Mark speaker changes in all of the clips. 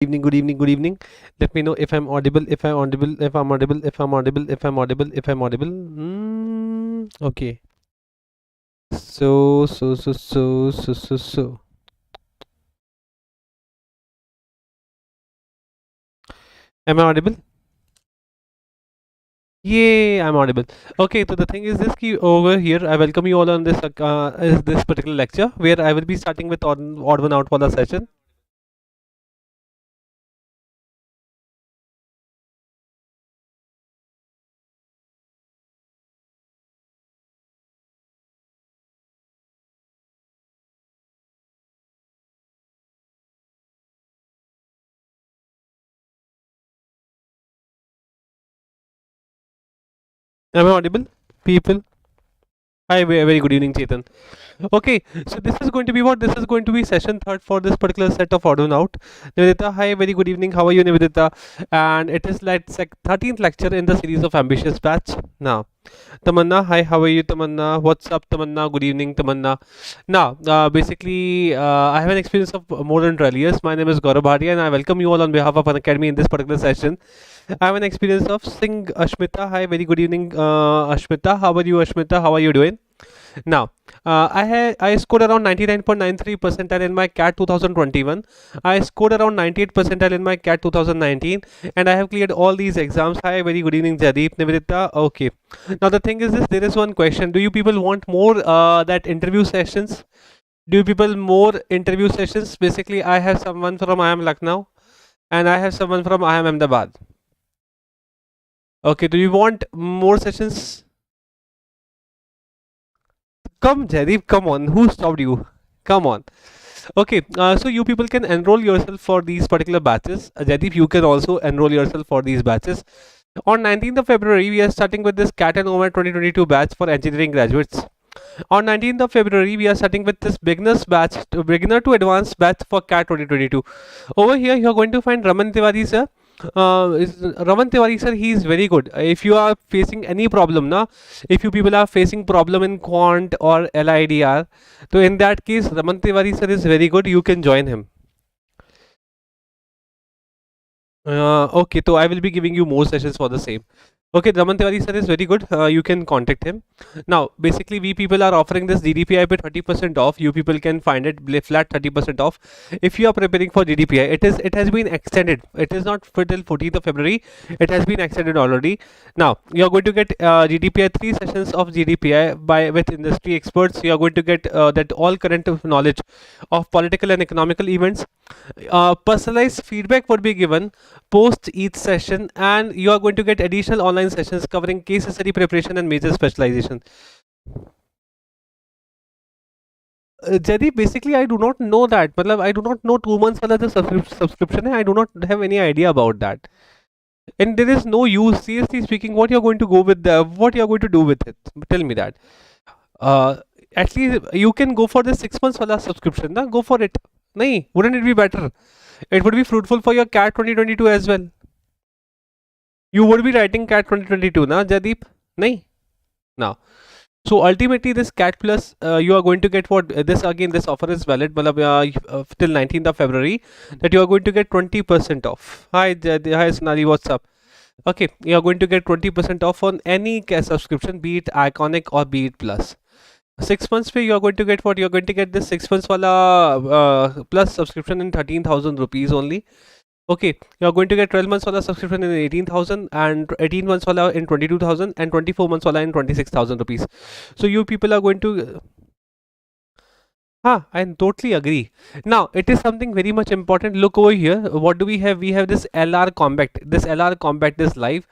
Speaker 1: evening, good evening, good evening. Let me know if I'm audible, if I'm audible, if I'm audible, if I'm audible, if I'm audible, if I'm audible. Okay. So. Am I audible? Yay, I'm audible. Okay, so the thing is this key over here. I welcome you all on this particular lecture where I will be starting with odd one out for the session. Am I audible? People. Hi, very good evening, Chetan. Okay, so this is going to be what? This is going to be session third for this particular set of audio out. Nivedita, hi, very good evening. How are you, Nivedita? And it is like 13th lecture in the series of ambitious batch. Now, Tamanna, hi, how are you, Tamanna? What's up, Tamanna? Good evening, Tamanna. Now, basically, I have an experience of more than 12 years. My name is Gaurav Bhatia, and I welcome you all on behalf of Unacademy in this particular session. I have an experience of Singh Ashmita. Hi, very good evening, Ashmita. How are you, Ashmita? How are you doing? Now, I scored around 99.93 percentile in my CAT 2021. I scored around 98 percentile in my CAT 2019, and I have cleared all these exams. Hi, very good evening, Jadeep, Nivedita. Okay. Now the thing is this: there is one question. Do you people want more that interview sessions? Do you people more interview sessions? Basically, I have someone from I am Lucknow, and I have someone from I am Ahmedabad. Okay. Do you want more sessions? Come, Jaideep, come on. Who stopped you? Come on. Okay, so you people can enroll yourself for these particular batches. Jaideep, you can also enroll yourself for these batches. On 19th of February, we are starting with this CAT and OMET 2022 batch for engineering graduates. On 19th of February, we are starting with this beginner to advanced batch for CAT 2022. Over here, you are going to find Raman Tiwari sir. Raman Tiwari sir, he is very good. If you are facing any problem, if you people are facing problem in quant or LIDR, so in that case, Raman Tiwari sir is very good. You can join him. Okay, so I will be giving you more sessions for the same. Okay, Raman Tiwari sir is very good. You can contact him. Now, basically, we people are offering this GDPI by 30% off. You people can find it flat 30% off. If you are preparing for GDPI, it has been extended. It is not for till 14th of February. It has been extended already. Now, you are going to get GDPI 3 sessions of GDPI with industry experts. You are going to get that all current knowledge of political and economical events. Personalized feedback would be given post each session, and you are going to get additional online sessions covering case study preparation and major specialization. Jadi, basically, I do not know that. I do not know 2 months wala the subscription. I do not have any idea about that. And there is no use. Seriously speaking, what you're going to go with what you're going to do with it? Tell me that. Uh, at least you can go for the 6 months wala subscription. Na? Go for it. Nahi, wouldn't it be better? It would be fruitful for your CAT 2022 as well. You would be writing CAT 2022, na, Jadeep? Nahi? Now, so ultimately, this CAT plus, you are going to get what this again. This offer is valid, till 19th of February. That you are going to get 20% off. Hi, hi, Sonali, what's up? Okay, you are going to get 20% off on any subscription, be it Iconic or be it Plus. 6 months pay, you are going to get what? You are going to get this 6 months wala plus subscription in 13,000 rupees only. Okay, you are going to get 12 months wala subscription in 18,000 and 18 months wala in 22,000 and 24 months wala in 26,000 rupees. So you people are going to I totally agree. Now, it is something very much important. Look over here. What do we have? We have this LR Combat. This LR Combat is live.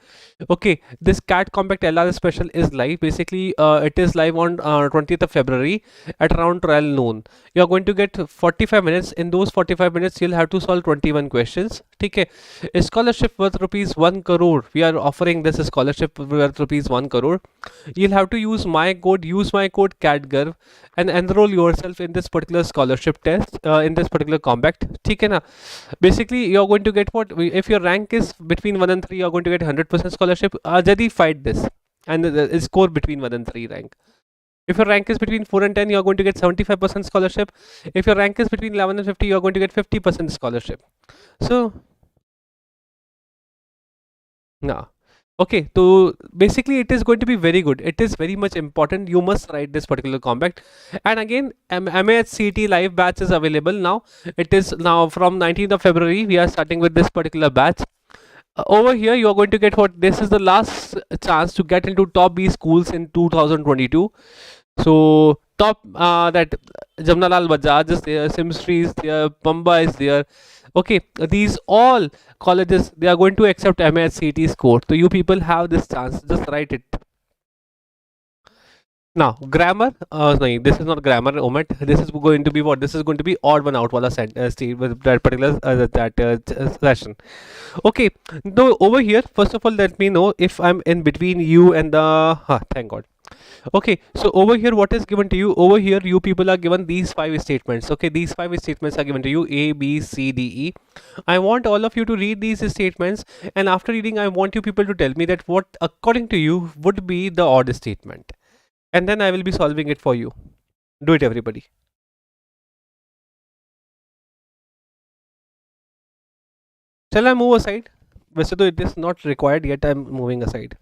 Speaker 1: Okay, this CAT Combat LR special is live. Basically, it is live on 20th of February at around 12 noon. You are going to get 45 minutes. In those 45 minutes, you'll have to solve 21 questions. Okay, a scholarship worth rupees 1 crore. We are offering this scholarship worth rupees 1 crore. You'll have to use my code CATGARV and enroll yourself in this particular scholarship test in this particular combat. ठीक है ना? Basically, you're going to get what? If your rank is between 1 and 3, you're going to get 100% scholarship. Jadi fight this and score between 1 and 3 rank. If your rank is between 4 and 10, you are going to get 75% scholarship. If your rank is between 11 and 50, you are going to get 50% scholarship. So, no. Okay, so basically it is going to be very good. It is very much important. You must write this particular compact. And again, MAHCT live batch is available now. It is now from 19th of February. We are starting with this particular batch. Over here, you are going to get what this is the last chance to get into top B schools in 2022. So top that Jamnalal Bajaj is there, Simsri is there, Pamba is there. Okay, these all colleges they are going to accept MAHCT score. So you people have this chance. Just write it. Now grammar, no, this is not grammar. Omit. This is going to be what? This is going to be odd one out wala with that particular session. Okay. Now over here, first of all, let me know if I'm in between you and the. Thank God. Okay, so over here, what is given to you? Over here, you people are given these 5 statements. Okay, these 5 statements are given to you: A, B, C, D, E. I want all of you to read these statements, and after reading, I want you people to tell me that what, according to you, would be the odd statement, and then I will be solving it for you. Do it, everybody. Shall I move aside? वैसे तो it is not required yet. I'm moving aside.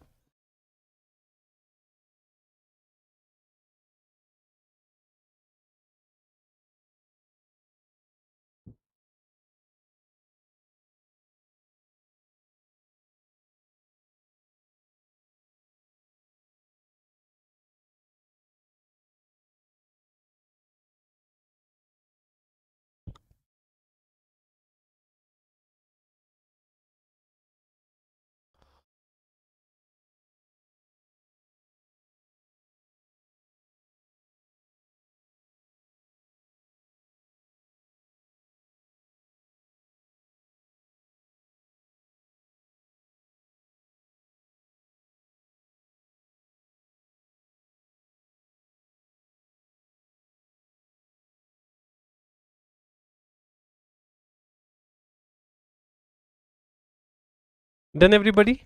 Speaker 1: Done, everybody?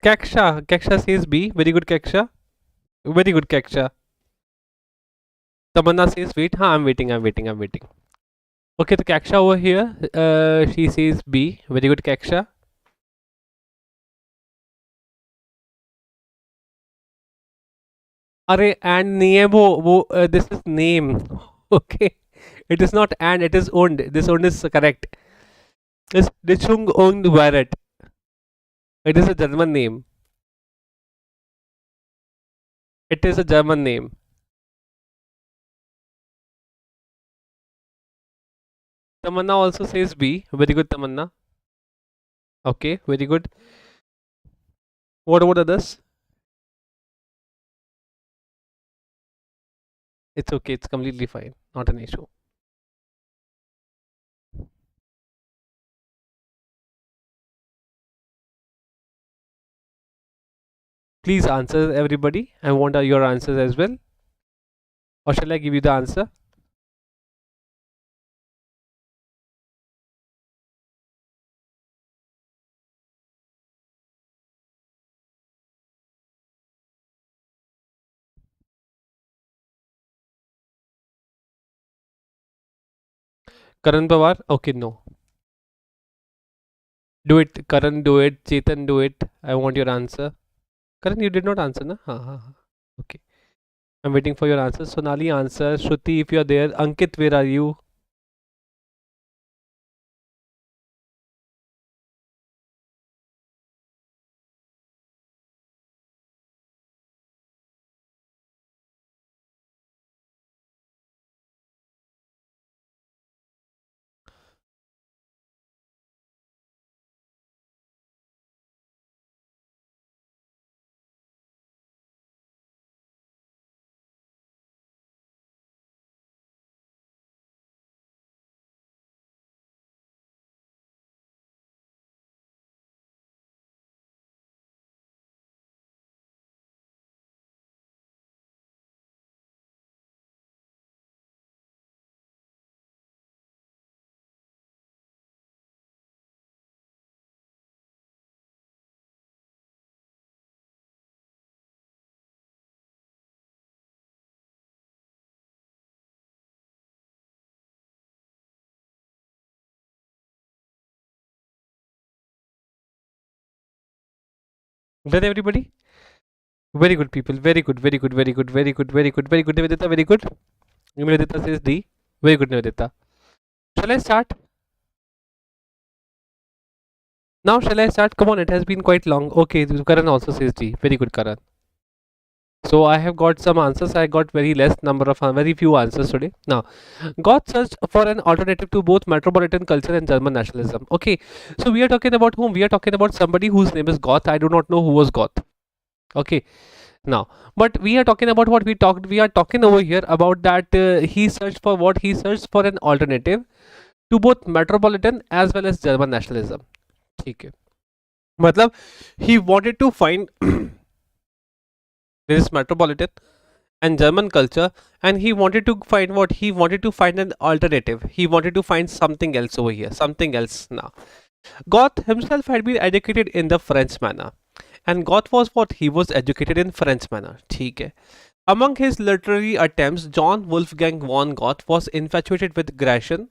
Speaker 1: Kaksha says B. Very good, Kaksha. Very good, Kaksha. Tamanna says wait. I'm waiting. I'm waiting. Okay, the Kaksha over here, she says B. Very good, Kaksha. Array and नहीं है वो this is name. Okay, it is not and, it is owned. This owned is correct. It's Richung owned Barrett. It is a German name. It is a German name. Tamanna also says B. Very good, Tamanna. Okay, very good. What about others? It's okay. It's completely fine. Not an issue. Please answer, everybody. I want your answers as well. Or shall I give you the answer? Karan Pawar? Okay, no. Do it, Karan, do it. Chetan, do it. I want your answer. Karan, you did not answer, na? Okay. I'm waiting for your answer. Sonali, answer. Shruti, if you are there. Ankit, where are you? Done everybody? Very good people. Very good. Very good. Very good. Very good. Very good. Very good. Nivedita. Very good. Nivedita says D. Very good, Nivedita. Shall I start? Now shall I start? Come on, it has been quite long. Okay, Karan also says D. Very good, Karan. So I have got some answers. I got very less number of very few answers today. Now, Goth searched for an alternative to both metropolitan culture and German nationalism. Okay, so we are talking about whom? We are talking about somebody whose name is Goth. I do not know who was Goth. Okay, now, but we are talking about what we talked. We are talking over here about that he searched for what? He searched for an alternative to both metropolitan as well as German nationalism. Okay, मतलब he wanted to find this metropolitan and German culture, and he wanted to find what? He wanted to find an alternative. He wanted to find something else over here, something else. Now, Goth himself had been educated in the French manner, and Goth was what? He was educated in French manner. ठीक है. Among his literary attempts, John Wolfgang von Goethe was infatuated with Gratian,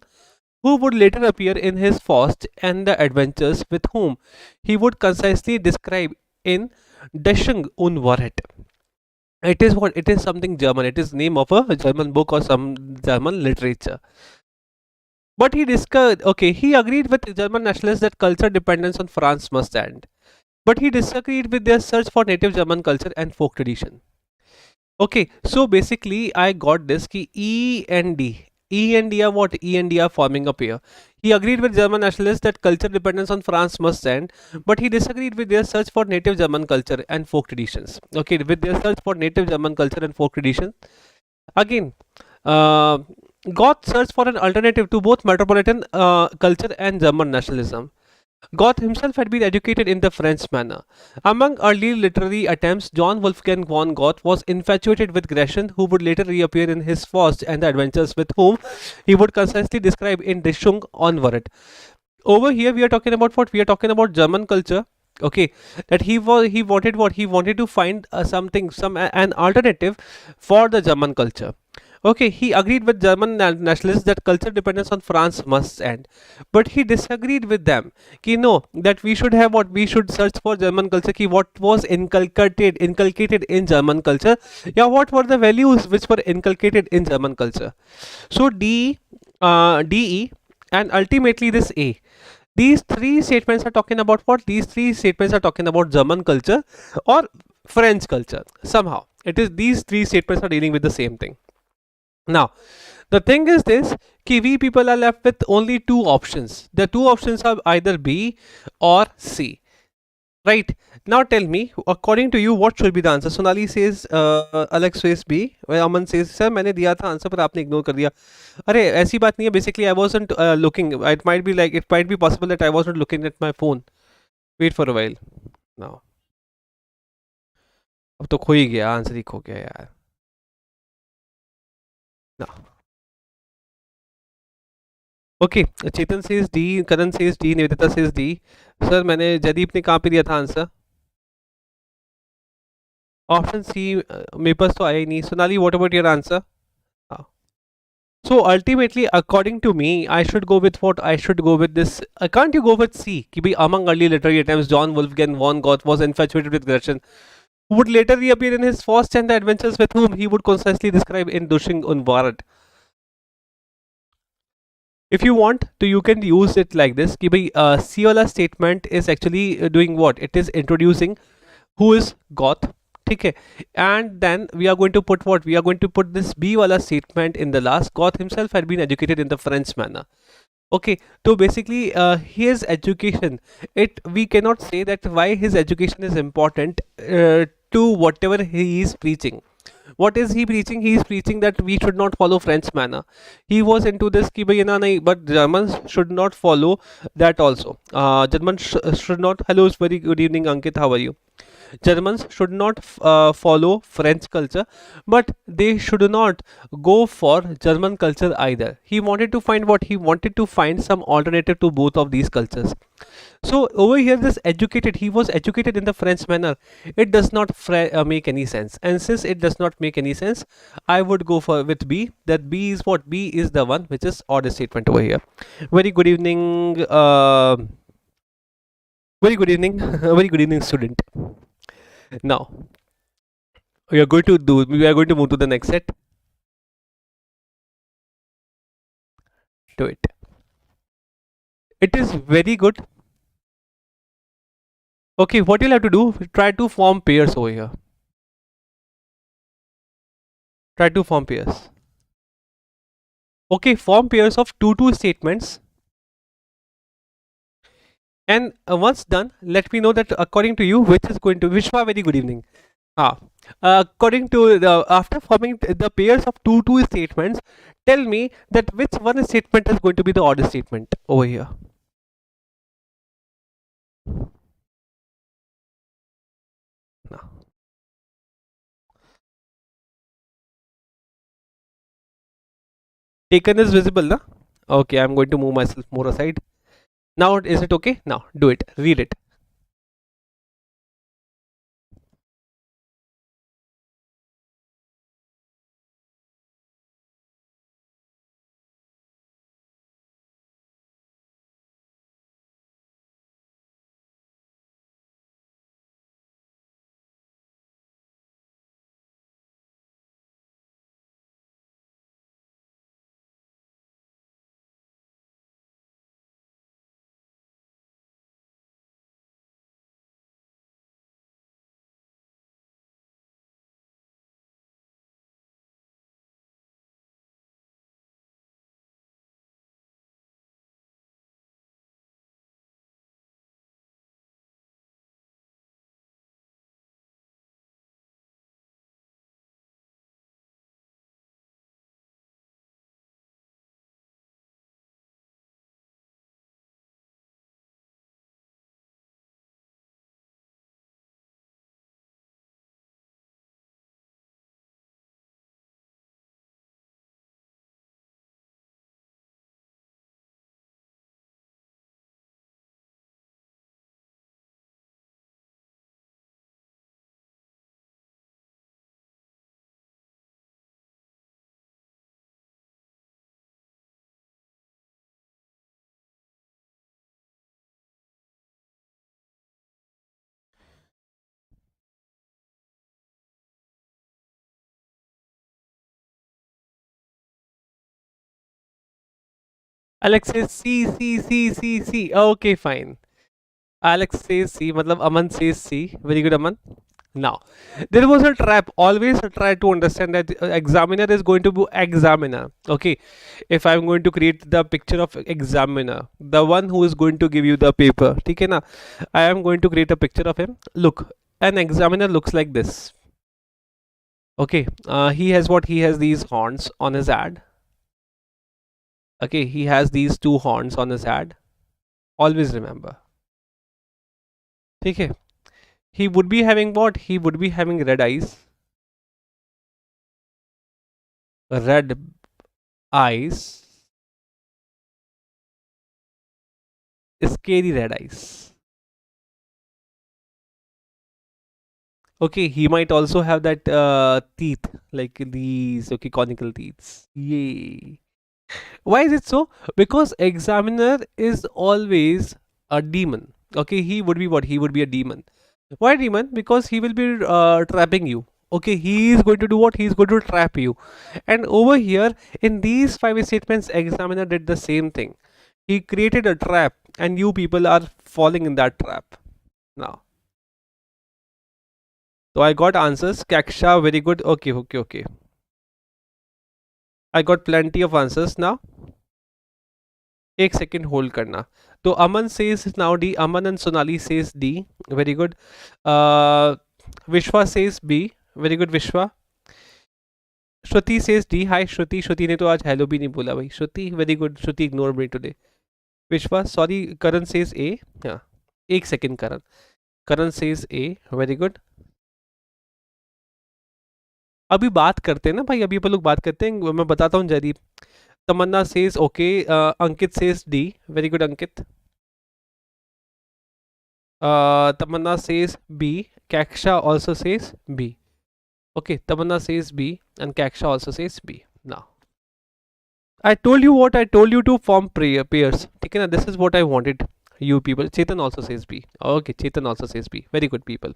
Speaker 1: who would later appear in his Faust and the Adventures, with whom he would concisely describe in Deschung und Wahrheit. It is what? It is something German. It is name of a German book or some German literature. But he discovered, okay, he agreed with German nationalists that culture dependence on France must end. But he disagreed with their search for native German culture and folk tradition. Okay, so basically I got this ki E and D. E and D are what? E and D are forming up here. He agreed with German nationalists that culture dependence on France must end, but he disagreed with their search for native German culture and folk traditions. Okay, with their search for native German culture and folk traditions. Again, Goth searched for an alternative to both metropolitan culture and German nationalism. Goethe himself had been educated in the French manner. Among early literary attempts, John Wolfgang von Goethe was infatuated with Gratian, who would later reappear in his Faust and the Adventures, with whom he would concisely describe in Deschung und Wahrheit. Over here, we are talking about what? We are talking about German culture. Okay, that he wanted what? He wanted to find an alternative for the German culture. Okay, he agreed with German nationalists that culture dependence on France must end, but he disagreed with them. Ki no, that we should have what? We should search for German culture. Ki what was inculcated in German culture? Yeah, what were the values which were inculcated in German culture? So D, E, and ultimately this A. These three statements are talking about what? These three statements are talking about German culture or French culture. Somehow, it is these three statements are dealing with the same thing. Now, the thing is this, ki we people are left with only two options. The two options are either B or C. Right? Now tell me, according to you, what should be the answer? Sonali says, Alex says B. Aman says, sir, मैंने दिया था answer पर आपने ignore कर दिया. अरे ऐसी बात नहीं है. Basically, I wasn't looking. It might be possible that I wasn't looking at my phone. Wait for a while. Now. अब तो खो ही गया, आंसर ही खो गया यार. Now. Okay, Chetan says D, Karan says D, Nivedita says D. Sir, मैंने जदीप ने कहाँ पे दिया था आंसर? Option C, मेरे पास तो आया ही नहीं. Sonali, what about your answer? So ultimately, according to me, I should go with what? I should go with this. Can't you go with C? Ki bhai, among early literary attempts, John Wolfgang von Goethe was infatuated with Gratian, who would later reappear in his Faust and the Adventures, with whom he would concisely describe in Deschung und Wahrheit. If you want to, you can use it like this. Ki bhai, C wala statement is actually doing what? It is introducing who is Goth. Okay, and then we are going to put what? We are going to put this B wala statement in the last. Goth himself had been educated in the French manner. Okay, so basically his education, we cannot say that why his education is important to whatever he is preaching. What is he preaching? He is preaching that we should not follow French manner. He was into this ki bhai na nahi, but Germans should not follow that also. Germans should not. Hello, very good evening, Ankit. How are you? Germans should not follow French culture, but they should not go for German culture either. He wanted to find what? He wanted to find some alternative to both of these cultures. So over here, this educated, he was educated in the French manner. It does not make any sense, and since it does not make any sense, I would go for with B. That B is what? B is the one which is odd statement over here. Very good evening. Very good evening. Very good evening, student. Now we are going to move to the next set. Do it. It is very good. Okay, what you'll have to do, try to form pairs over here. Try to form pairs. Okay, form pairs of two statements. And once done, let me know that according to you, which is going to Vishwa. Very good evening. According to the after forming the pairs of two statements, tell me that which one statement is going to be the order statement over here. Now, taken is visible, na? Okay, I'm going to move myself more aside. Now, is it okay? Now, do it. Read it. Alex says C, C, C, C, C. Okay, fine. Alex says C, matlab Aman says C. Very good, Aman. Now, there was a trap. Always try to understand that examiner is going to be examiner. Okay, if I'm going to create the picture of examiner, the one who is going to give you the paper, ठीक है ना? I am going to create a picture of him. Look, an examiner looks like this. Okay, he has what? He has these horns on his head. Okay, he has these two horns on his head. Always remember. ठीक है? He would be having what? He would be having red eyes. Red eyes. Scary red eyes. Okay, he might also have that teeth like these. Okay, conical teeth. Yay. Why is it so? Because examiner is always a demon. Okay, he would be what? He would be a demon. Why demon? Because he will be trapping you. Okay, he is going to do what? He is going to trap you. And over here, in these five statements, examiner did the same thing. He created a trap, and you people are falling in that trap. Now, so I got answers. Kaksha, very good. Okay, okay, okay. I got plenty of answers now. एक second hold करना. तो Aman says now D. Aman and Sonali says D. Very good. Vishwa says B. Very good, Vishwa. Shruti says D. Hi Shruti. Shruti ने तो आज hello भी नहीं बोला भाई. Shruti, very good. Shruti ignore me today. Vishwa, sorry. Karan says A. हाँ. एक second Karan. Karan says A. Very good. अभी बात करते हैं ना भाई, अभी अपन लोग बात करते हैं, मैं बताता हूँ जरीब. तमन्ना says okay. Ankit says D. Very good, Ankit. Tamanna says B. Kaksha also says B. Okay, Tamanna says B and Kaksha also says B. Now, I told you what? I told you to form pairs. Okay, this is what I wanted you people. Chetan also says B. Okay, Chetan also says B. Very good, people.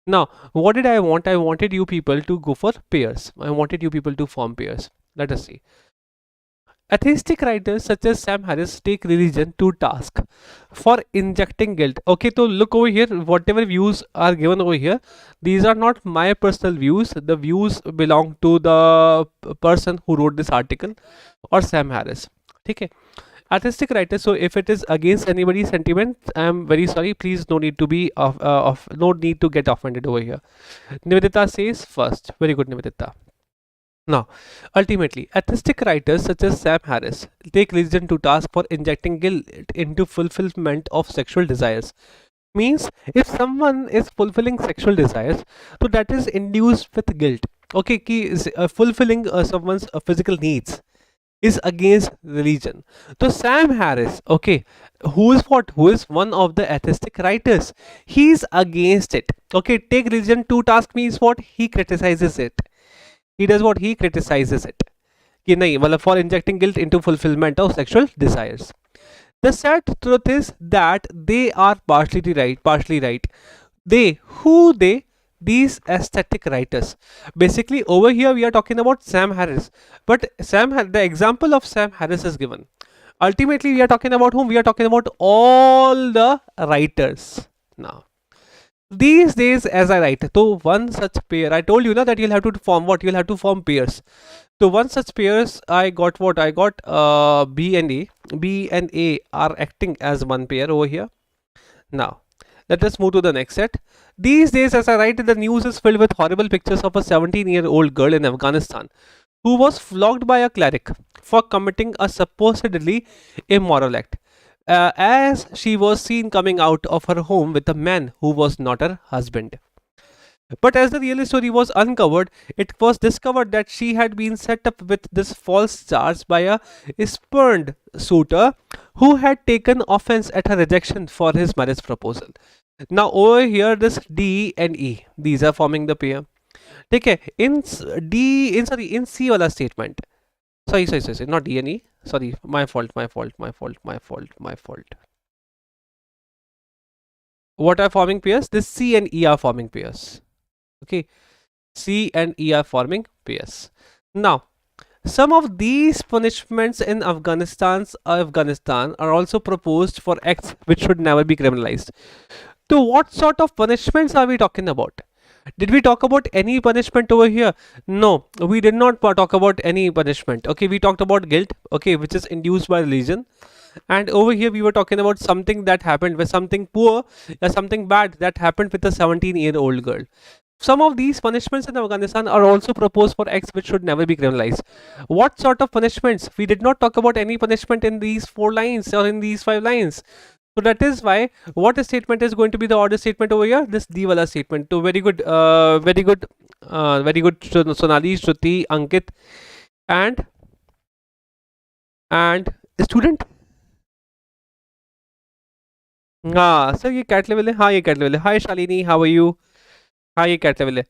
Speaker 1: Now, what did I want? I wanted you people to go for pairs. I wanted you people to form pairs. Let us see. Atheistic writers such as Sam Harris take religion to task for injecting guilt. Okay, so look over here. Whatever views are given over here, these are not my personal views. The views belong to the person who wrote this article or Sam Harris. Okay. Atheistic writers. So if it is against anybody's sentiment, I am very sorry. Please, no need to be no need to get offended over here. Nivedita says first. Very good, Nivedita. Now, ultimately, atheistic writers such as Sam Harris take religion to task for injecting guilt into fulfillment of sexual desires. Means, if someone is fulfilling sexual desires, so that is induced with guilt. Okay, fulfilling someone's physical needs is against religion. So Sam Harris, okay, who is what? Who is one of the atheistic writers? He's against it. Okay, take religion to task means what? He criticizes it. He does what? He criticizes it. कि नहीं मतलब for injecting guilt into fulfillment of sexual desires. The sad truth is that they are partially right. Partially right. They, who they? These aesthetic writers. Basically, over here we are talking about Sam Harris, but the example of Sam Harris is given. Ultimately, we are talking about whom? We are talking about all the writers now. These days, as I write, so one such pair, I told you na that you'll have to form what? You'll have to form pairs. So one such pairs, I got what? I got B and A. B and A are acting as one pair over here. Now, let us move to the next set. These days, as I write, the news is filled with horrible pictures of a 17-year-old girl in Afghanistan who was flogged by a cleric for committing a supposedly immoral act, as she was seen coming out of her home with a man who was not her husband. But as the real story was uncovered, it was discovered that she had been set up with this false charge by a spurned suitor who had taken offense at her rejection for his marriage proposal. Now over here, this D and E, these are forming the pair. ठीक है in C वाला statement, sorry, not D and E, sorry, my fault. What are forming pairs? This C and E are forming pairs. Okay, C and E are forming pairs. Now, some of these punishments in Afghanistan are also proposed for acts which should never be criminalized. So what sort of punishments are we talking about? Did we talk about any punishment over here? No, we did not talk about any punishment. Okay, we talked about guilt, okay, which is induced by religion. And over here we were talking about something that happened with something poor or something bad that happened with a 17-year-old girl. Some of these punishments in Afghanistan are also proposed for acts which should never be criminalized. What sort of punishments? We did not talk about any punishment in these 4 lines or in these 5 lines. So that is why what statement is going to be the order statement over here? This D wala statement. So very good, very good, Sonali, Shruti, Ankit, and student. हाँ sir ये cat level है. हाँ ये cat level है. हाय Shalini, how are you? हाँ ये cat level है.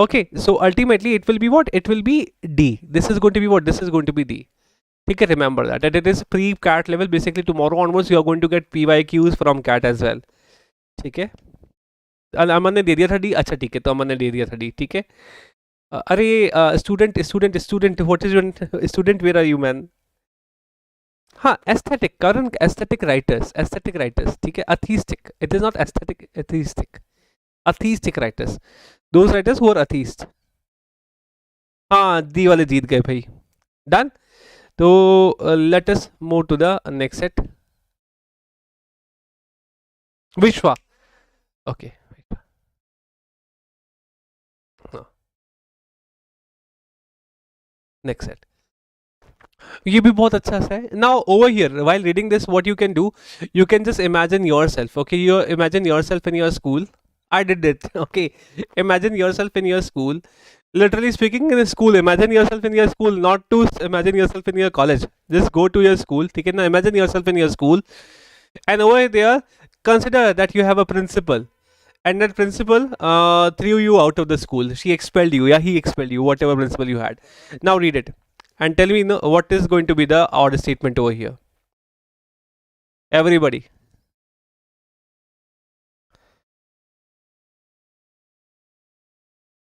Speaker 1: Okay, so ultimately it will be what? It will be D. This is going to be what? This is going to be D. ठीक है, remember that it is pre-CAT level. Basically tomorrow onwards you are going to get PYQs from CAT as well. ठीक है, अमन ने दे दिया था D. अच्छा ठीक है, तो अमन ने दे दिया था D. ठीक है. अरे student, what is your student? Where are you, man? हाँ, aesthetic, current aesthetic writers, ठीक है. Atheistic, it is not aesthetic, atheistic writers, those writers who are atheist. हाँ दी वाले जीत गए भाई. डन. तो let us move to the next set. Vishwa. Okay, next set. ये भी बहुत अच्छा सा है. Now over here while reading this, what you can do, you can just imagine yourself. Okay, you imagine yourself in your school. I did it. Okay, imagine yourself in your school. Literally speaking, in a school, imagine yourself in your school, not to imagine yourself in your college. Just go to your school. ठीक है ना, imagine yourself in your school, and over there consider that you have a principal, and that principal threw you out of the school. She expelled you. Yeah, he expelled you, whatever principal you had. Now read it and tell me, what is going to be the order statement over here. Everybody.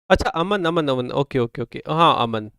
Speaker 1: अच्छा, अमन अमन अमन, okay okay okay, हाँ अमन।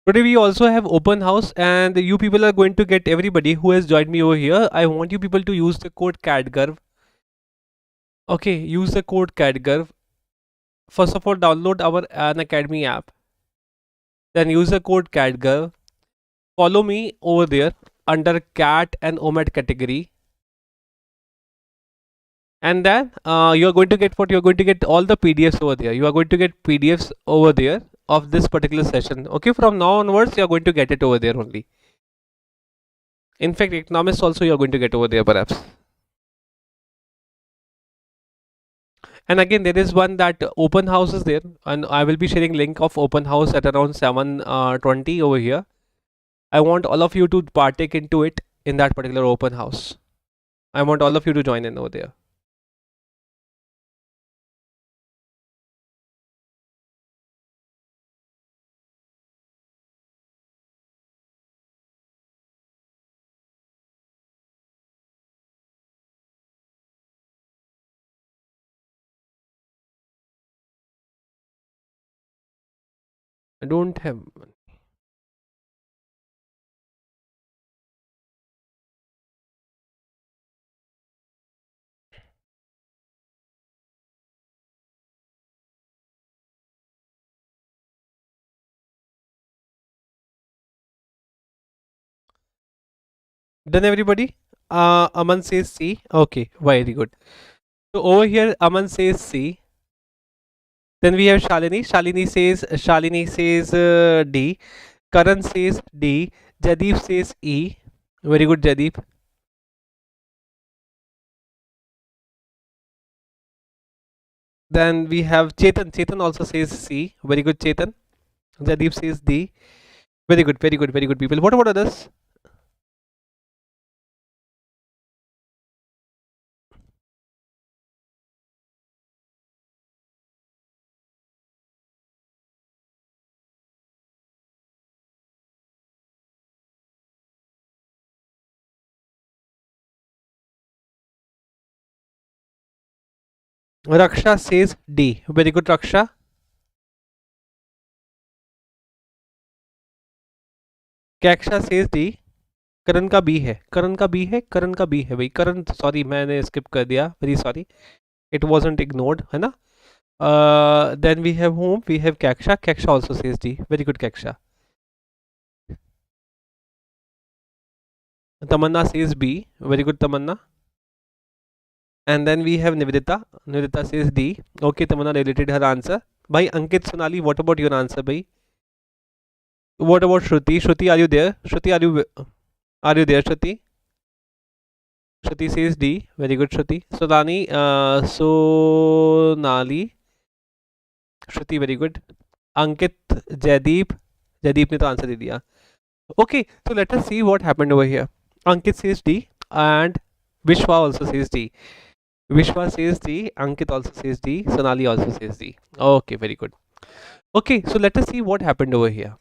Speaker 1: Today we also have open house, and you people are going to get, everybody who has joined me over here, I want you people to use the code CATGURV. Okay, use the code CATGURV. First of all, download our Unacademy app. Then use the code CATGURV. Follow me over there under CAT and OMET category. And then you're going to get what? You're going to get all the PDFs over there. You are going to get PDFs over there of this particular session. Okay, from now onwards, you're going to get it over there only. In fact, economics also you're going to get over there perhaps. And again, there is one that open house is there, and I will be sharing link of open house at around 7:20 over here. I want all of you to partake into it in that particular open house. I want all of you to join in over there. I don't have. Done everybody? Aman says C. Okay, very good. So over here, Aman says C. Then we have Shalini. Shalini says D. Karan says D. Jadeep says E. Very good, Jadeep. Then we have Chetan. Chetan also says C. Very good, Chetan. Jadeep says D. Very good, very good, very good people. What about others? Raksha says D. Very good, Raksha. Kaksha says D. करण का B है, करण का B है, करण का B है भाई, करण, sorry मैंने skip कर दिया, very sorry, it wasn't ignored, है ना. Then we have Hom, we have Kaksha, Kaksha also says D. Very good Kaksha. Tamanna says B. Very good Tamanna. And then we have Nivedita. Nivedita says D. Okay, Tamanna related her answer. भाई Ankit, Sonali, what about your answer भाई? What about Shruti? Shruti are you there? Shruti are you there Shruti? Shruti says D. Very good, Shruti. Sonali. Shruti, very good. Ankit, Jaideep. Jaideep ने तो answer दे दिया. Okay, so let us see what happened over here. Ankit says D and Vishwa also says D. Vishwa says D. Ankit also says D. Sonali also says D. Okay, very good. Okay, so let us see what happened over here.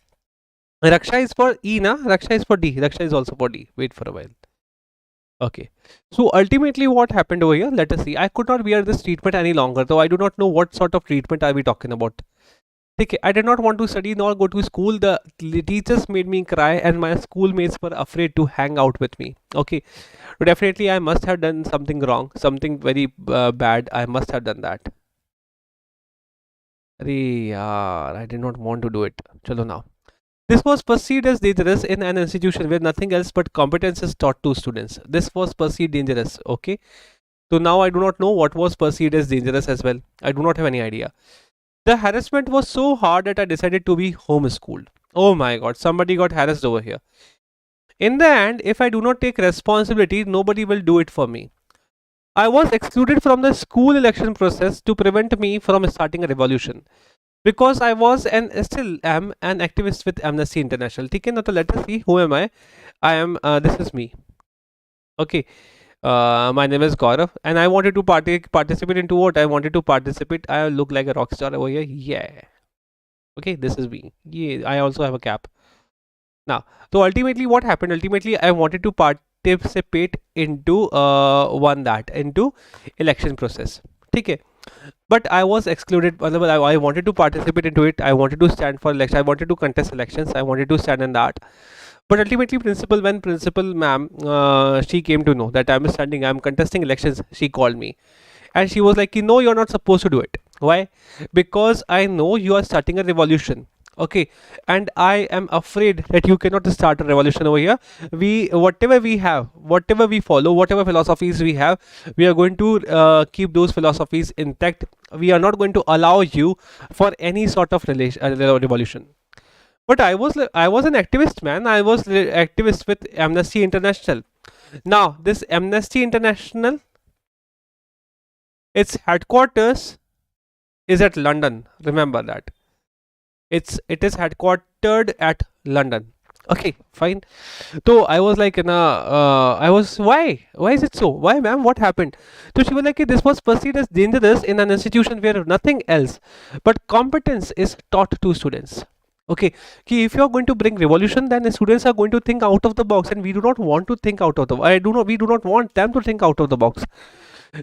Speaker 1: Raksha is for E, na? Raksha is for D. Raksha is also for D. Wait for a while. Okay, so ultimately what happened over here, let us see. I could not bear this treatment any longer, though I do not know what sort of treatment are we talking about. Okay, I did not want to study nor go to school. The teachers made me cry and my schoolmates were afraid to hang out with me. Okay, so definitely I must have done something wrong, something very bad. I must have done that. Arey yaar, I did not want to do it. Chalo now. This was perceived as dangerous in an institution where nothing else but competence is taught to students. This was perceived dangerous. Okay. So now I do not know what was perceived as dangerous as well. I do not have any idea. The harassment was so hard that I decided to be homeschooled. Oh my god, somebody got harassed over here. In the end, if I do not take responsibility, nobody will do it for me. I was excluded from the school election process to prevent me from starting a revolution. Because I was and still am an activist with Amnesty International. ठीक है ना, तो let us see who am I. I am this is me. Okay. My name is Gaurav and I wanted to participate into what? I wanted to participate. I look like a rock star over here. Yeah. Okay, this is me. Yeah, I also have a cap. Now, so ultimately what happened? Ultimately, I wanted to participate into into election process. Okay. But I was excluded. I wanted to participate into it. I wanted to stand for election. I wanted to contest elections. I wanted to stand in that. But ultimately, when principal ma'am, she came to know that I'm contesting elections, she called me and she was like, no, you're not supposed to do it. Why? Because I know you are starting a revolution. Okay, and I am afraid that you cannot start a revolution over here. Whatever we have, whatever we follow, whatever philosophies we have, we are going to keep those philosophies intact. We are not going to allow you for any sort of revolution. But I was an activist, man. I was activist with Amnesty International. Now this Amnesty International, its headquarters is at London. Remember that. It is headquartered at London. Okay, fine. So I was like, I was, why is it so? Why, ma'am? What happened? So she was like, this was perceived as dangerous in an institution where nothing else but competence is taught to students. Okay, if you are going to bring revolution, then the students are going to think out of the box, and we do not want to think out of the. We do not want them to think out of the box.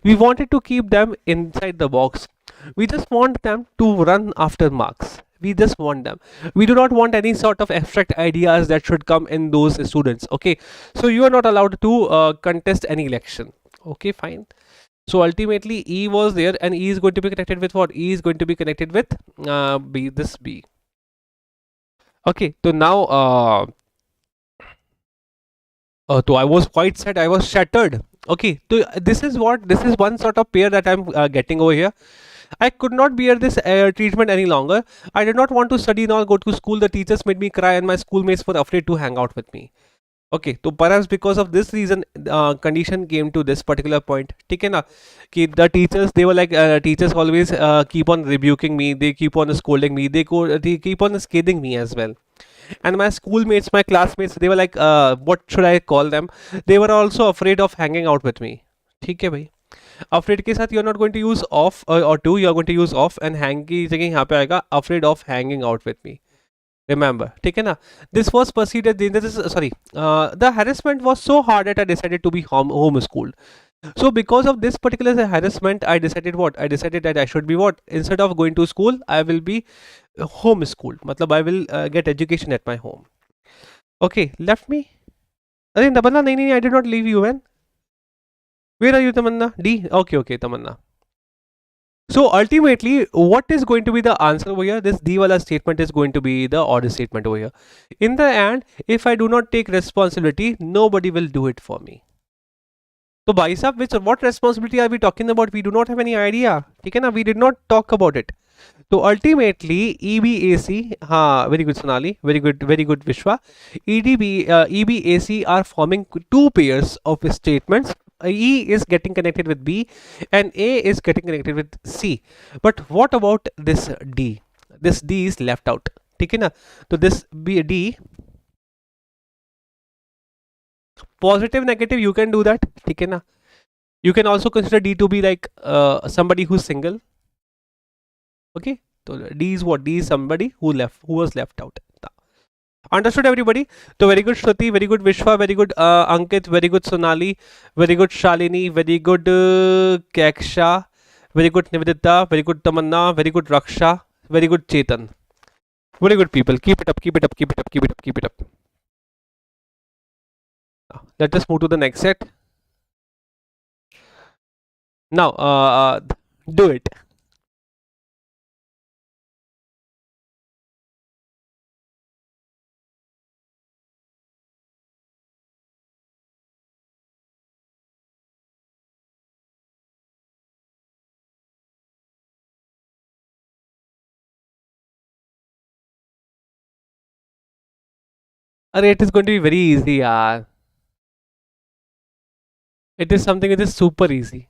Speaker 1: We wanted to keep them inside the box. We just want them to run after marks. We just want them. We do not want any sort of abstract ideas that should come in those students. Okay, so you are not allowed to contest any election. Okay, fine. So ultimately E was there, and E is going to be connected with what? E is going to be connected with B, this B. Okay, so now so I was quite sad, I was shattered. Okay, so this is one sort of pair that I'm getting over here. I could not bear this treatment any longer. I did not want to study nor go to school. The teachers made me cry and my schoolmates were afraid to hang out with me. Okay, so perhaps because of this reason, condition came to this particular point. ठीक है ना, कि the teachers, they were like, teachers always keep on rebuking me, they keep on scolding me, they keep on scathing me as well. And my schoolmates, my classmates, they were like, what should I call them? They were also afraid of hanging out with me. ठीक है भाई, afraid के साथ you are not going to use off or to, you are going to use off, and hang की जगह यहाँ पे आएगा afraid of hanging out with me. Remember, ठीक है ना? This was perceived as dangerous. Sorry, the harassment was so hard that I decided to be homeschooled. So because of this particular harassment, I decided what? I decided that I should be what? Instead of going to school, I will be homeschooled. मतलब I will get education at my home. Okay, left me. अरे तमन्ना, नहीं, I did not leave you, man. Where are you, Tamanna? D. Okay, Tamanna. So ultimately, what is going to be the answer over here? This D wala statement is going to be the order statement over here. In the end, if I do not take responsibility, nobody will do it for me. So bhai sahab, what responsibility are we talking about? We do not have any idea. Okay, na? We did not talk about it. So ultimately, EBAC, very good Sonali, very good Vishwa. EBAC are forming two pairs of statements. E is getting connected with B and A is getting connected with C. But what about this D? This D is left out. Okay, na? So this D, positive, negative, you can do that. Okay, na? You can also consider D to be like somebody who's single. Okay, so D is what? D is somebody who was left out. Understood, everybody? So very good Shruti, very good Vishwa, very good Ankit, very good Sonali, very good Shalini, very good Keksha, very good Nivedita, very good Tamanna, very good Raksha, very good Chetan. Very good people. Keep it up, keep it up, keep it up, keep it up, keep it up. Let us move to the next set. Now do it. Arey, it is going to be very easy, yaar. It is something that is super easy.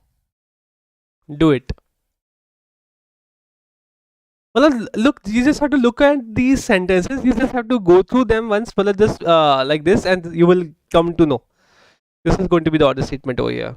Speaker 1: Do it. Well, look, you just have to look at these sentences. You just have to go through them once, well, just like this, and you will come to know. This is going to be the order statement over here.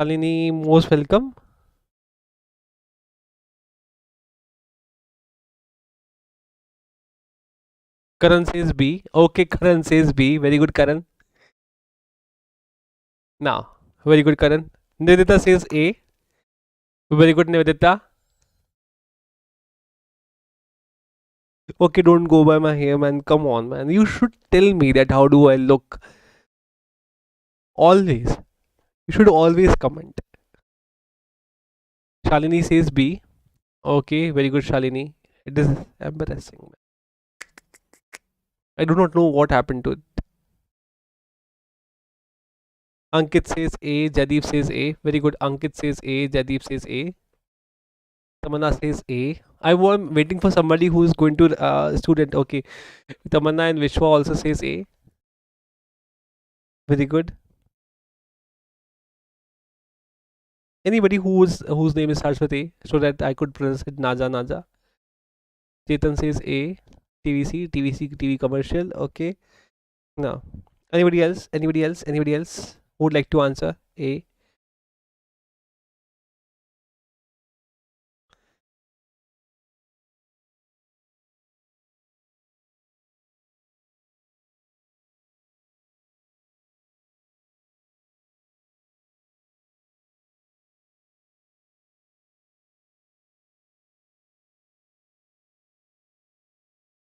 Speaker 1: Shalini, most welcome. Karan says B. Okay, Karan says B. Very good, Karan. Now, very good, Karan. Nivedita says A. Very good, Nivedita. Okay, don't go by my hair, man. Come on, man. You should tell me that how do I look. Always. You should always comment. Shalini says B. Okay, very good, Shalini. It is embarrassing. I do not know what happened to it. Ankit says A. Jadeep says A. Very good. Ankit says A. Jadeep says A. Tamanna says A. I am waiting for somebody who is going to student. Okay. Tamanna and Vishwa also says A. Very good. Anybody whose name is starts with A, so that I could pronounce it Naja Naja. Chetan says A. TVC, TVC, TV commercial. Okay. Now, anybody else? Anybody else? Anybody else who would like to answer A?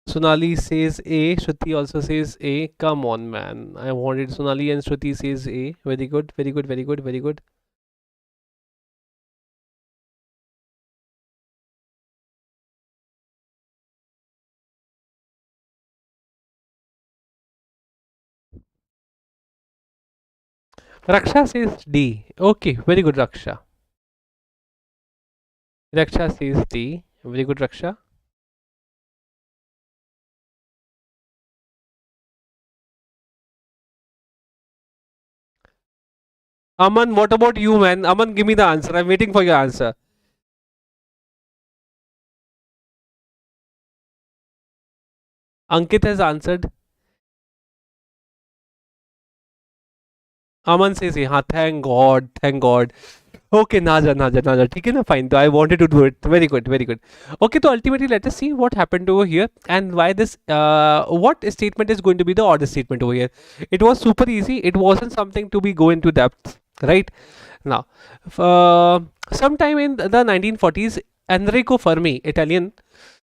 Speaker 1: Sonali says A. Shruti also says A. Come on, man. I wanted Sonali and Shruti says A. Very good. Very good. Very good. Very good. Raksha says D. Okay. Very good, Raksha. Raksha says D. Very good, Raksha. Aman, what about you, man? Aman, give me the answer. I'm waiting for your answer. Ankit has answered. Aman says, yeah, thank God, thank God. Okay, Naja, Naja, Naja. ठीक है ना, fine. So I wanted to do it. Very good, very good. Okay, so ultimately, let us see what happened over here and why this. What statement is going to be the order statement over here? It was super easy. It wasn't something to be go into depth, right? Now, sometime in the 1940s, Enrico Fermi, Italian,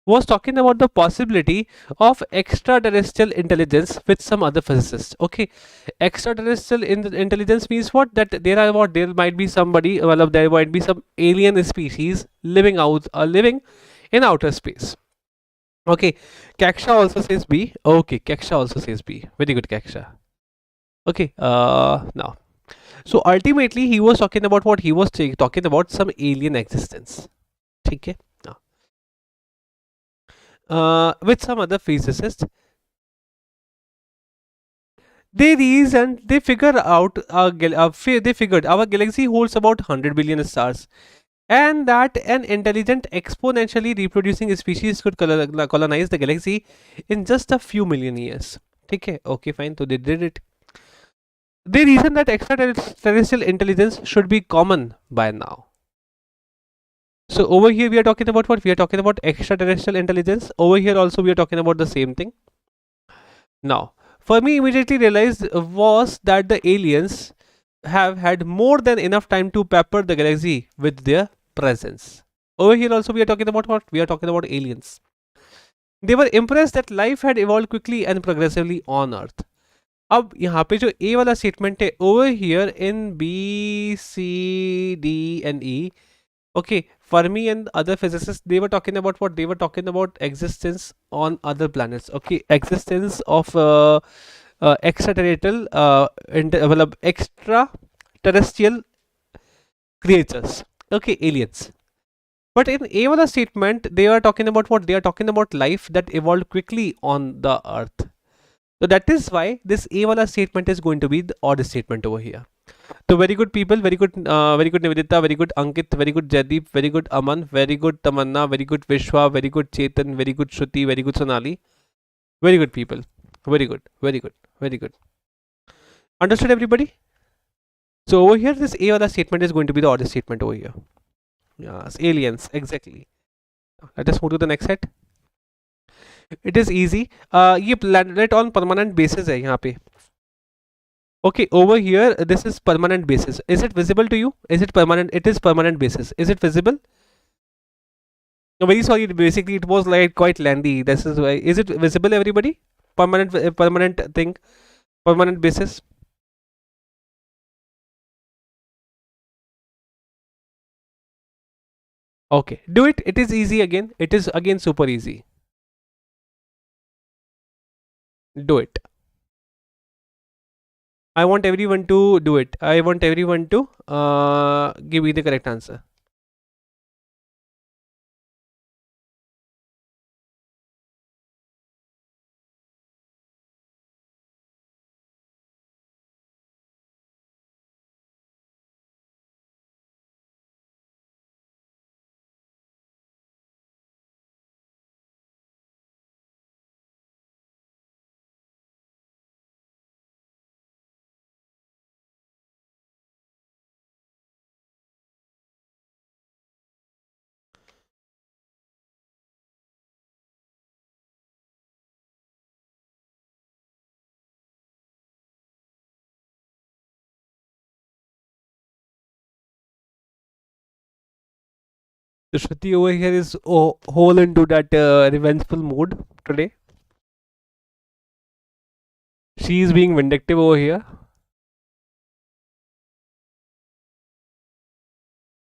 Speaker 1: was talking about the possibility of extraterrestrial intelligence with some other physicists. Okay, extraterrestrial intelligence means what? That there might be somebody, well, there might be some alien species living in outer space. Okay, Kaksha also says B. Okay, Kaksha also says B. Very good, Kaksha. Okay, now, so ultimately he was talking about what he was talking about some alien existence. Okay, now, with some other physicists, they reasoned, they figured our galaxy holds about 100 billion stars. and that an intelligent, exponentially reproducing species could colonize the galaxy in just a few million years. Okay, okay, fine. So they did it. They reason that extraterrestrial intelligence should be common by now. So over here we are talking about what? We are talking about extraterrestrial intelligence. Over here also we are talking about the same thing. Now, Fermi immediately realized was that the aliens have had more than enough time to pepper the galaxy with their presence. Over here also we are talking about what? We are talking about aliens. They were impressed that life had evolved quickly and progressively on Earth. अब यहाँ पे जो A वाला statement है over here in B, C, D and E, okay, Fermi and other physicists, they were talking about what? They were talking about existence on other planets. Okay, existence of extraterrestrial मतलब extraterrestrial creatures. Okay, aliens. But in A wala statement, they are talking about what? They are talking about life that evolved quickly on the Earth. So that is why this A wala statement is going to be the odd statement over here. So very good people, very good Nivedita, very good Ankit, very good Jaideep, very good Aman, very good Tamanna, very good Vishwa, very good Chetan, very good Shruti, very good Sonali. Very good people. Very good, very good, very good. Understood everybody? So over here, this A wala statement is going to be the odd statement over here. Yes, aliens, exactly. Let us move to the next set. It is easy. ये planet on permanent basis है यहाँ पे. Okay, over here, this is permanent basis. Is it visible to you? Is it permanent? It is permanent basis. Is it visible? No, very sorry. Basically, it was like quite lengthy. This is why. Is it visible, everybody? Permanent thing, permanent basis. Okay, do it. It is easy again. It is again super easy. Do it. I want everyone to do it. I want everyone to give me the correct answer. So Shruti over here is whole into that revengeful mood today. She is being vindictive over here.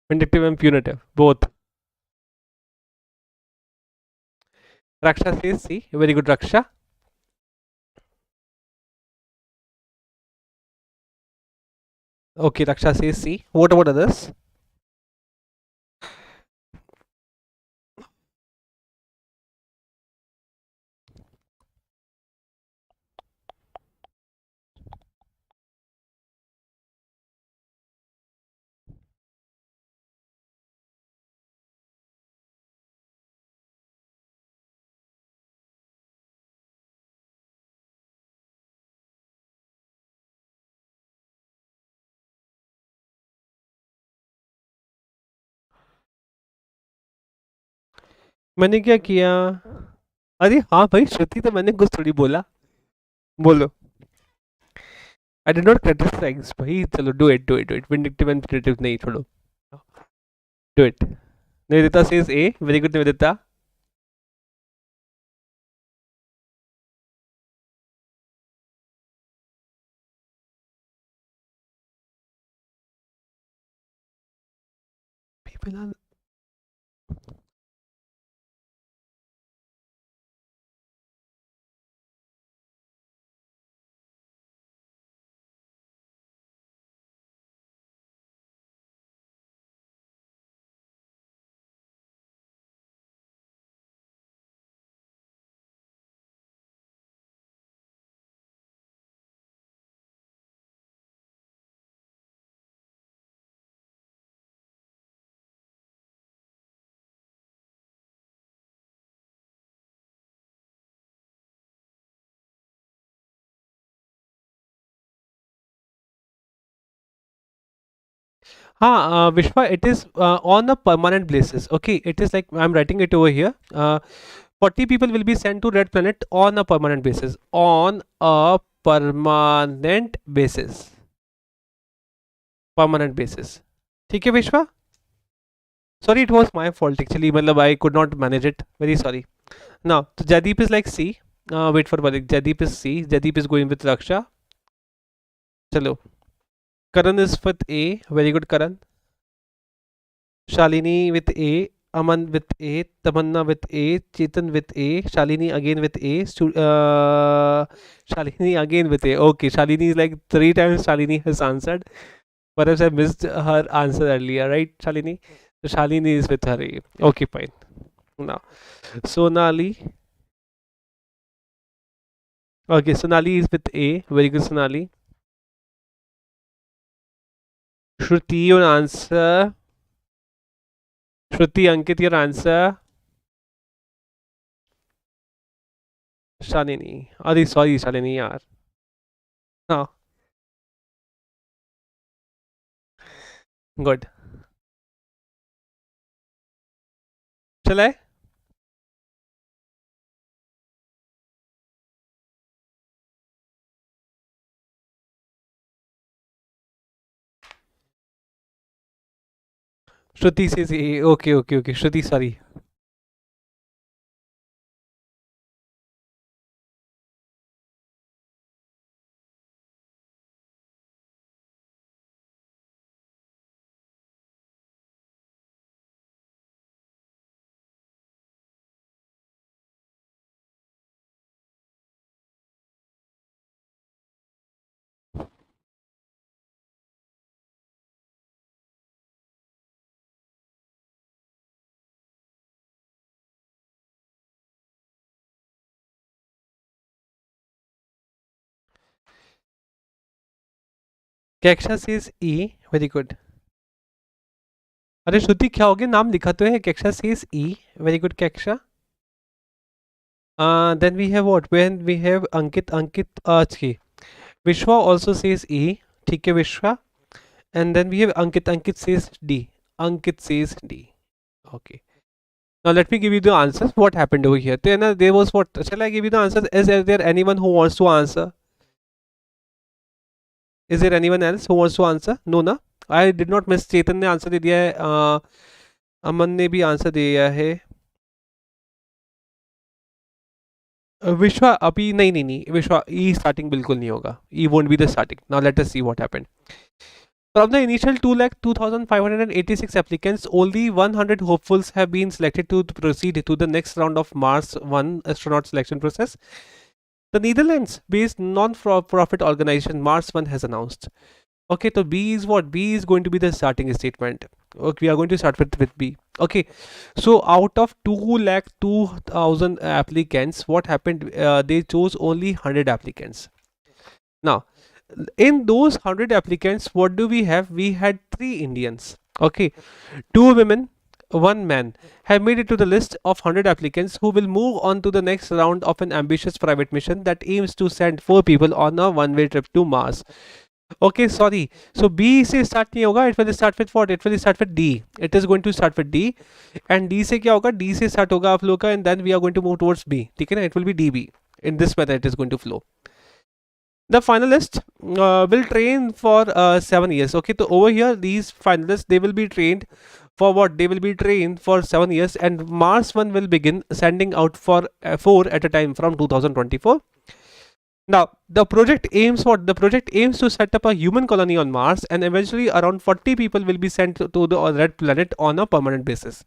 Speaker 1: Vindictive and punitive, both. Raksha says C. Very good, Raksha. Okay, Raksha says C. What about others? मैंने क्या किया? अरे हाँ भाई, श्रुति तो मैंने कुछ थोड़ी बोला. बोलो. I did not criticize भाई. चलो do it. Vindictive and punitive नहीं, छोड़ो. Do it. Nivedita says A. Very good, Nivedita. People are हाँ विश्वा, it is on a permanent basis. Okay, it is like I'm writing it over here. 40 people will be sent to Red Planet on a permanent basis. On a permanent basis. Permanent basis. ठीक है विश्वा? Sorry, it was my fault actually. मतलब I could not manage it. Very sorry. Now, so Jadeep is like C. Wait for Malik. Jadeep is C. Jadeep is going with Raksha. चलो. Karan is with A. Very good, Karan. Shalini with A. Aman with A. Tamanna with A. Chetan with A. Shalini again with A. Shalini again with A. Okay, Shalini is like 3 times Shalini has answered. Perhaps I missed her answer earlier, right, Shalini? So Shalini is with her A. Okay, fine. Now, Sonali. Okay, Sonali is with A. Very good, Sonali. Shruti, your answer. Shruti, Ankit, your answer. Shalini. Sorry, Shalini, yaar. No. Good. Shall I? Shruti says A. Okay, okay, okay. Shruti, sorry. Keksha says E. Very good. अरे श्रुति क्या हो गया, नाम लिखा तो है. Keksha says E. Very good, Keksha. Then we have what? When we have Ankit. Ankit. Vishwa also says E. ठीक है Vishwa. And then we have Ankit. Ankit says D. Ankit says D. Okay. Now let me give you the answers. What happened over here? Then there was what? Shall I give you the answers? Is there anyone who wants to answer? Is there anyone else who wants to answer? No, na? I did not miss. चेतन ने answer दे दिया है. अमन ने भी answer दिया है. विश्वा अभी नहीं विश्वा ई स्टार्टिंग बिल्कुल नहीं होगा. ई won't be the starting. Now let us see what happened. From the initial 2,02,586 applicants, only 100 hopefuls have been selected to proceed to the next round of Mars 1 astronaut selection process. The Netherlands-based non-profit organization Mars 1 has announced. Okay, so B is what? B is going to be the starting statement. Okay, we are going to start with B. Okay, so out of 2,02,000 applicants, what happened? They chose only 100 applicants. Now, in those 100 applicants, what do we have? We had 3 Indians. Okay, 2 women, 1 man have made it to the list of 100 applicants who will move on to the next round of an ambitious private mission that aims to send 4 people on a one-way trip to Mars. Okay, sorry. So B से start नहीं होगा. It will start with what? It will start with D. It is going to start with D. And D से क्या होगा? D से start होगा आप लोग का, and then we are going to move towards B. ठीक है ना? It will be DB. In this method, it is going to flow. The finalists will train for 7 years. Okay, so over here, these finalists, they will be trained for what? They will be trained for 7 years, and Mars 1 will begin sending out for 4 at a time from 2024. Now, the project aims what? The project aims to set up a human colony on Mars, and eventually around 40 people will be sent to the red planet on a permanent basis.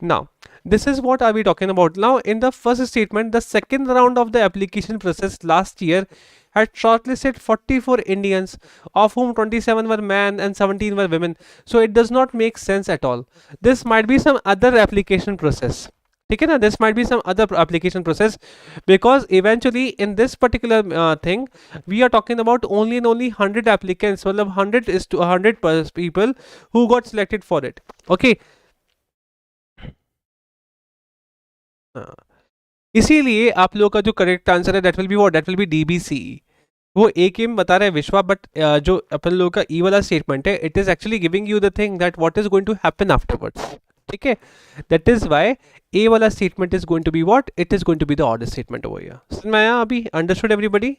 Speaker 1: Now, this is what are we talking about. Now, in the first statement, the second round of the application process last year had shortlisted 44 Indians, of whom 27 were men and 17 were women. So it does not make sense at all. This might be some other application process. Okay, now this might be some other application process, because eventually in this particular thing we are talking about only and only 100 applicants. Well, 100 is to 100 people who got selected for it. Okay, इसीलिए आप लोगों का जो correct answer है, that will be what? That will be DBC. वो ए के में बता रहा है विश्वा, बट जो अपन लोगों का ई वाला स्टेटमेंट है, it is actually giving you the thing that what is going to happen afterwards. ठीक है, दैट इज व्हाई ए वाला statement is going to be what, it is going to be the order statement over here. समझ में आया अभी? Understood everybody?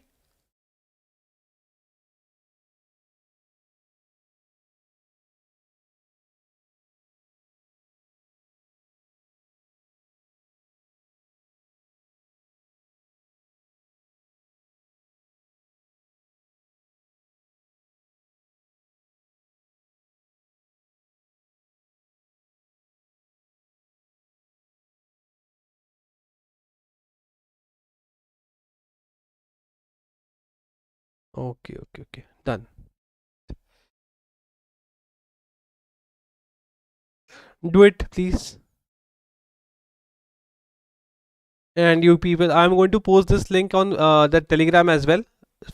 Speaker 1: Okay, okay, okay, done. Do it, please. And you people, I'm going to post this link on the Telegram as well.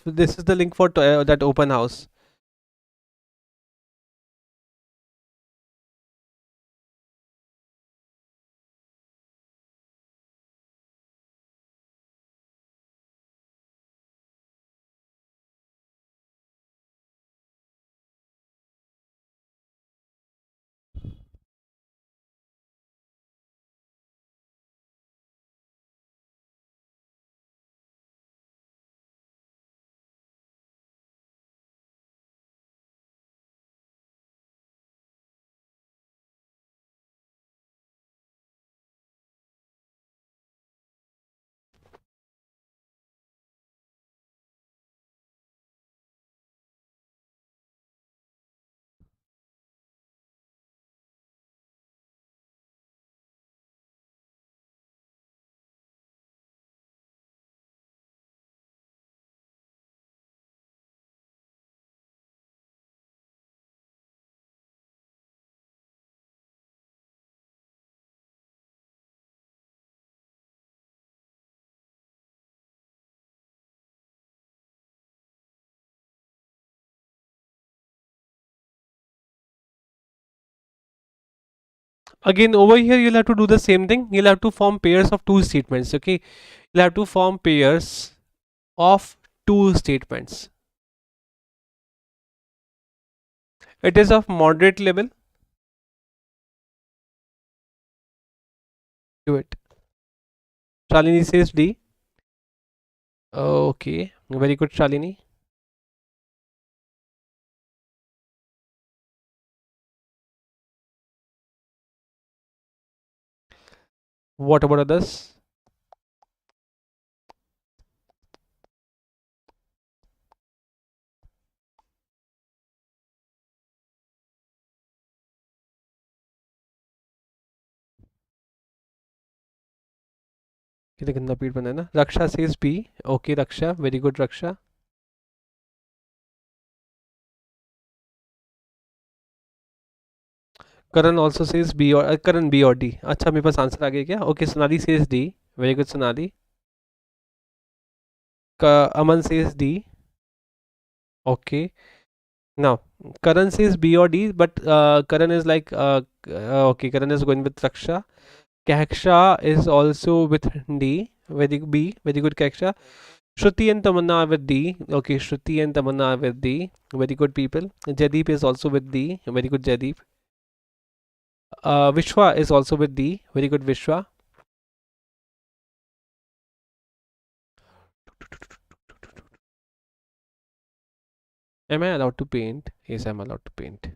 Speaker 1: This is the link for that open house. Again, over here, you'll have to do the same thing. You'll have to form pairs of two statements. Okay, you'll have to form pairs of two statements. It is of moderate level. Do it. Shalini says D. Okay, very good, Shalini. What about others? कितने गंदा पीठ बना है ना. Raksha says B. Okay, Raksha, very good, Raksha. Karan also says B or Karan B or D. अच्छा मेरे पास answer आ गया क्या? Okay, Sonali says D. Very good, Sonali. Aman says D. Okay. Now Karan says B or D, but Karan is like okay. Karan is going with Raksha. Kaksha is also with D. Very B. Very good, Kaksha. Shruti and Tamanna are with D. Okay, Shruti and Tamanna are with D. Very good, people. Jadeep is also with D. Very good, Jadeep. Vishwa is also with D. Very good, Vishwa. Am I allowed to paint? Yes, I'm allowed to paint.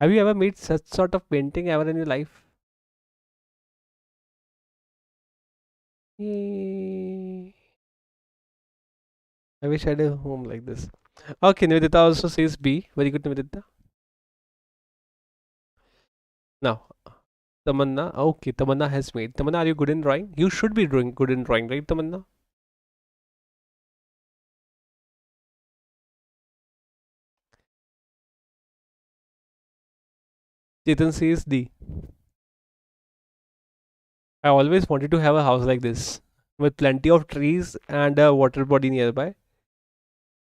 Speaker 1: Have you ever made such sort of painting ever in your life? Yay. I wish I had a home like this. Okay, Nivedita also says B. Very good, Nivedita. Now, Tamanna. Okay, Tamanna has made. Tamanna, are you good in drawing? You should be doing good in drawing, right, Tamanna? Chetan says D. I always wanted to have a house like this with plenty of trees and a water body nearby.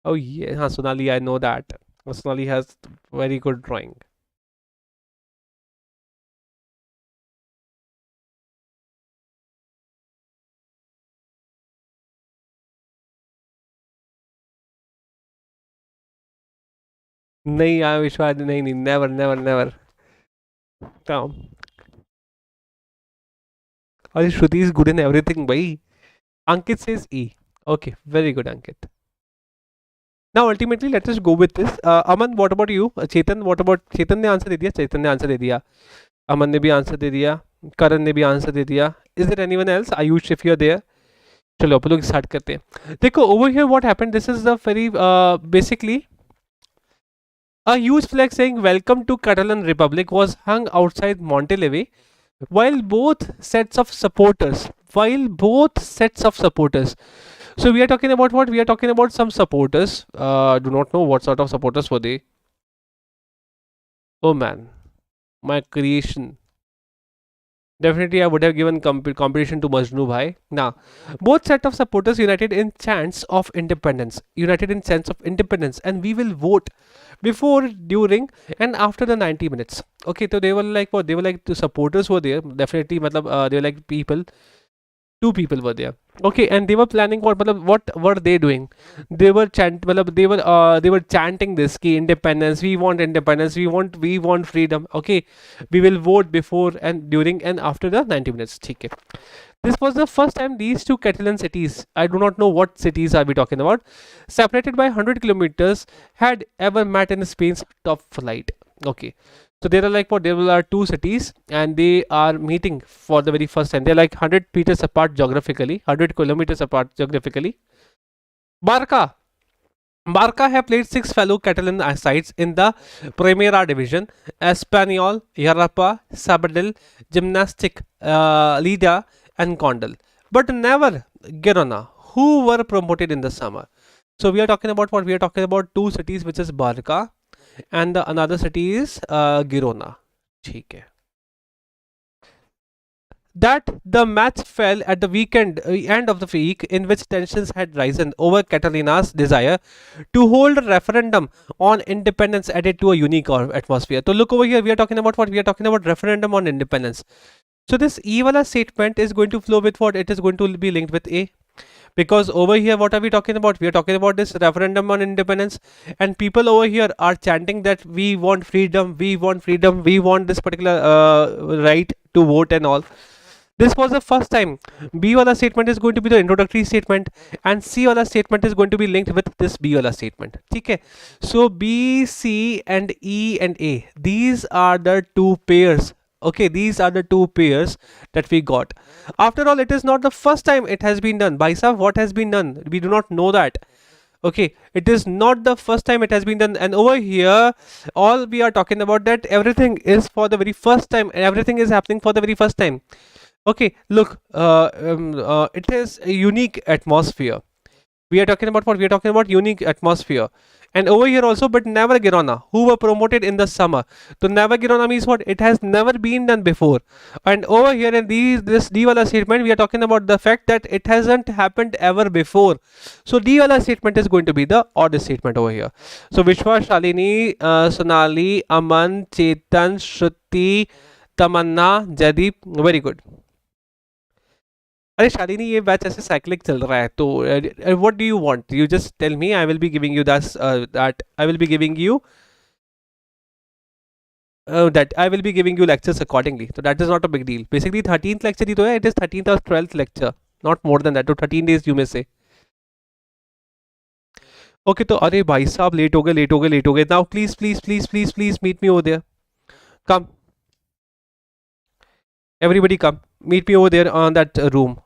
Speaker 1: Oh yeah, Sonali, I know that. Sonali has very good drawing. नहीं यार विश्वास नहीं नहीं, never never never. Come. अरे Shruti is good in everything भाई. Ankit says E. Okay, very good Ankit. Now ultimately let us go with this. Aman, what about you? Chetan, what about Chetan ने answer दे दिया, चेतन ने answer दे दिया, अमन ने भी answer दे दिया, करण ने भी आंसर दे दिया. Is there anyone else? Ayush, if you're there. चलो अपन लोग स्टार्ट करते हैं. देखो over here what happened, this is the very basically a huge flag saying welcome to Catalan Republic was hung outside Montelevi while both sets of supporters, so we are talking about what? We are talking about some supporters. Do not know what sort of supporters were they. Oh man, my creation. Definitely, I would have given competition to Majnu Bhai. Now, both set of supporters united in chants of independence. And we will vote before, during, and after the 90 minutes. Okay, so they were like what? They were like the supporters were there. Definitely, they were like people. Two people were there. Okay, and they were planning what were they doing? They were they were chanting this key independence. We want independence. We want freedom. Okay, we will vote before and during and after the 90 minutes. Okay. This was the first time these two Catalan cities, I do not know what cities are we talking about, separated by 100 kilometers, had ever met in Spain's top flight. Okay. So there are like what? There are two cities and they are meeting for the very first time. They're like 100 meters apart geographically, 100 kilometers apart geographically. Barca. Barca have played 6 fellow Catalan sides in the Primera Division: Espanyol, Yarrapa, Sabadell, Gymnastic, Lida, and Condal. But never Girona, who were promoted in the summer. So we are talking about what? We are talking about two cities, which is Barca and the another city is Girona. ठीक है. That the match fell at the end of the week, in which tensions had risen over Catalina's desire to hold a referendum on independence added to a unique atmosphere. So look over here, we are talking about what? We are talking about referendum on independence. So this E wala statement is going to flow with what? It is going to be linked with A. Because over here what are we talking about? We are talking about this referendum on independence, and people over here are chanting that we want freedom, we want freedom, we want this particular right to vote and all. This was the first time. B wala statement is going to be the introductory statement, and C wala statement is going to be linked with this B wala statement. Okay, so B, C and E and A, these are the two pairs. Okay, these are the two pairs that we got. After all, it is not the first time it has been done. Bhai sahab, what has been done? We do not know that. Okay, it is not the first time it has been done, and over here all we are talking about that everything is for the very first time, everything is happening for the very first time. Okay, look, it is a unique atmosphere. We are talking about what? We are talking about unique atmosphere. And over here also, but never Girona, who were promoted in the summer. So never Girona means what? It has never been done before. And over here in this D wala statement, we are talking about the fact that it hasn't happened ever before. So D wala statement is going to be the odd statement over here. So Vishwa, Shalini, Sonali, Aman, Chetan, Shruti, Tamanna, Jadip, very good. अरे शालिनी ये batch ऐसे cyclic चल रहा है तो what do you want you just tell me I will be giving you that I will be giving you that I will be giving you lectures accordingly, so that is not a big deal. Basically 13th lecture ही तो है, it is 13th or 12th lecture, not more than that. तो 13 days you may say. Okay, तो अरे भाई साहब late हो गए. Now please meet me over there. Come, everybody come, meet me over there on that room.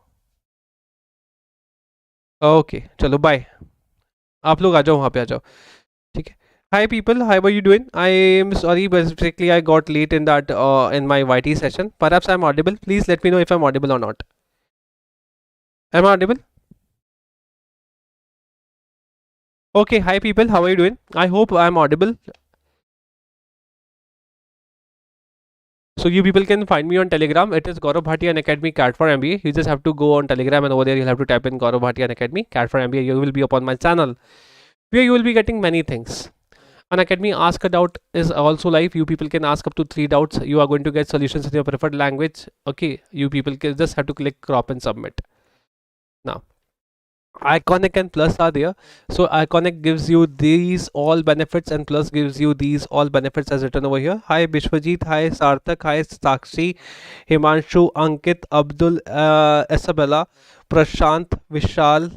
Speaker 1: Okay चलो bye, आप लोग आ जाओ, वहाँ पे आ जाओ, ठीक है. Hi people, how are you doing? I am sorry, basically I got late in that in my YT session. Perhaps I'm audible. Please let me know if I'm audible or not. Am I audible? Okay, hi people, how are you doing? I hope I'm audible. So you people can find me on Telegram. It is Gaurav Bhatia Unacademy CAT for MBA. You just have to go on Telegram and over there you'll have to type in Gaurav Bhatia Unacademy CAT for MBA. You will be upon my channel where you will be getting many things. Unacademy Ask a Doubt is also live. You people can ask up to 3 doubts. You are going to get solutions in your preferred language. Okay, you people can just have to click crop and submit. Now Iconic and Plus are there. So Iconic gives you these all benefits and Plus gives you these all benefits as written over here. Hi Bishwajit, hi Sarthak, hi Sakshi, Himanshu, Ankit, Abdul, Isabella, Prashant, Vishal,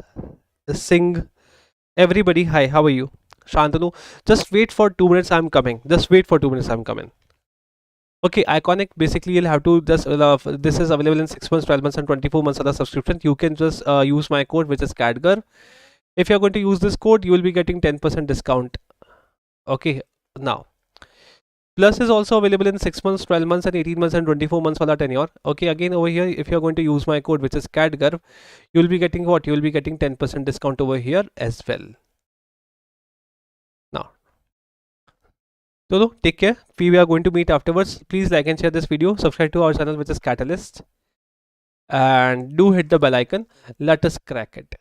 Speaker 1: Singh, everybody. Hi, how are you? Shantanu, just wait for 2 minutes. I'm coming. Just wait for 2 minutes. I'm coming. Okay, Iconic, basically you'll have to just this is available in 6 months, 12 months and 24 months of the subscription. You can just use my code, which is CATGAR. If you're going to use this code, you will be getting 10% discount. Okay, now Plus is also available in 6 months, 12 months and 18 months and 24 months for the tenure. Okay, again over here, if you're going to use my code, which is CATGAR, you will be getting what? You will be getting 10% discount over here as well. Now, so take care. We are going to meet afterwards. Please like and share this video. Subscribe to our channel, which is CAT-alyst, and do hit the bell icon. Let us crack it.